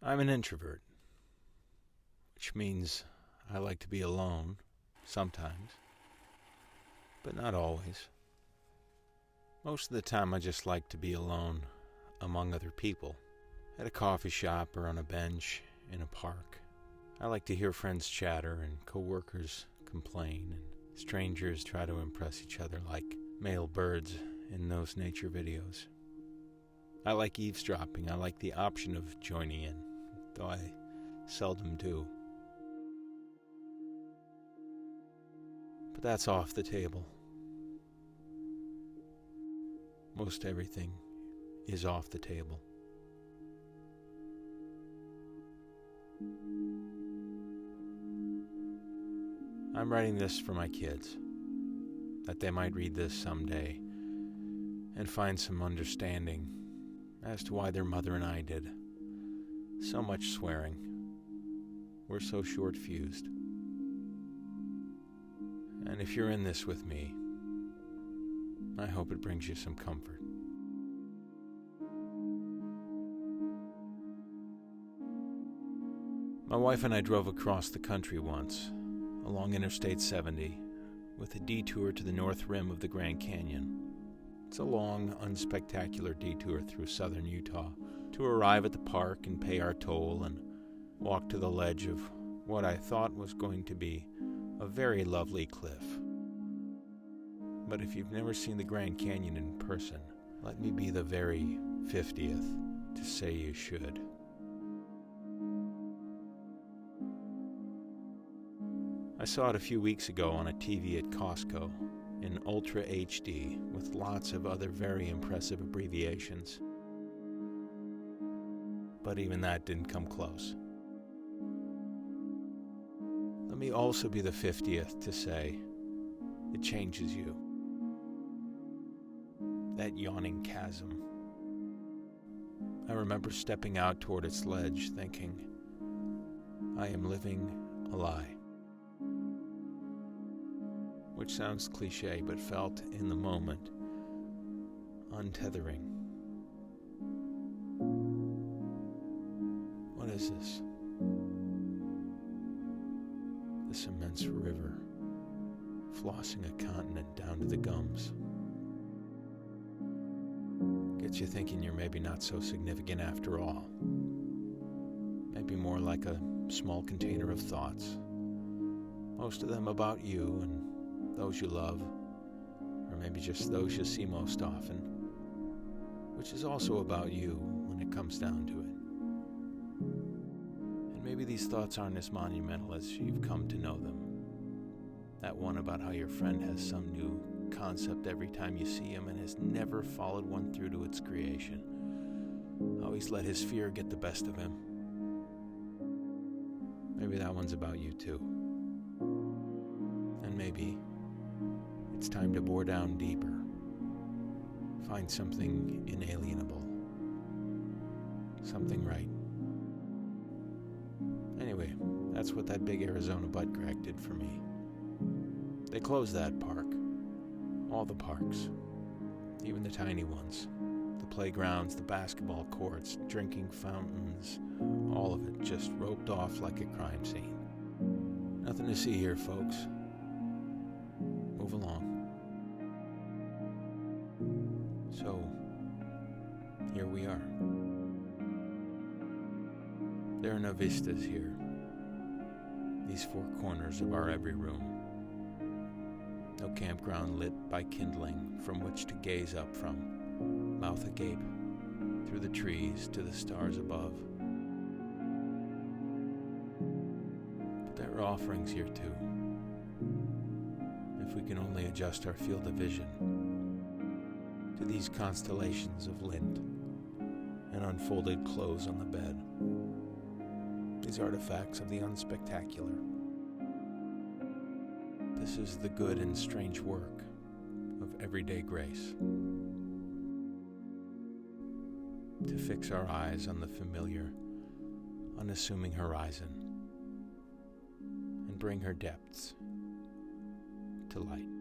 I'm an introvert, which means I like to be alone sometimes, but not always. Most of the time I just like to be alone among other people, at a coffee shop or on a bench in a park. I like to hear friends chatter and coworkers complain and strangers try to impress each other like male birds in those nature videos. I like eavesdropping. I like the option of joining in, though I seldom do. But that's off the table. Most everything is off the table. I'm writing this for my kids, that they might read this someday and find some understanding as to why their mother and I did so much swearing. We're so short-fused. And if you're in this with me, I hope it brings you some comfort. My wife and I drove across the country once, along Interstate 70, with a detour to the north rim of the Grand Canyon. It's a long, unspectacular detour through southern Utah to arrive at the park and pay our toll and walk to the ledge of what I thought was going to be a very lovely cliff. But if you've never seen the Grand Canyon in person, let me be the very 50th to say you should. I saw it a few weeks ago on a TV at Costco in Ultra HD with lots of other very impressive abbreviations. But even that didn't come close. Let me also be the 50th to say it changes you. That yawning chasm. I remember stepping out toward its ledge thinking, I am living a lie. Which sounds cliche, but felt in the moment untethering. What is this? This immense river, flossing a continent down to the gums. Gets you thinking you're maybe not so significant after all. Maybe more like a small container of thoughts. Most of them about you and those you love, or maybe just those you see most often, which is also about you when it comes down to it. And maybe these thoughts aren't as monumental as you've come to know them. That one about how your friend has some new concept every time you see him and has never followed one through to its creation. Always let his fear get the best of him. Maybe that one's about you too. And maybe it's time to bore down deeper. Find something inalienable. Something right. Anyway, that's what that big Arizona butt crack did for me. They closed that park. All the parks. Even the tiny ones. The playgrounds, the basketball courts, drinking fountains. All of it just roped off like a crime scene. Nothing to see here, folks. Move along. So, here we are. There are no vistas here. These four corners of our every room. No campground lit by kindling from which to gaze up from, mouth agape, through the trees to the stars above. But there are offerings here too. If we can only adjust our field of vision to these constellations of lint and unfolded clothes on the bed, these artifacts of the unspectacular. This is the good and strange work of everyday grace. To fix our eyes on the familiar, unassuming horizon and bring her depths to light.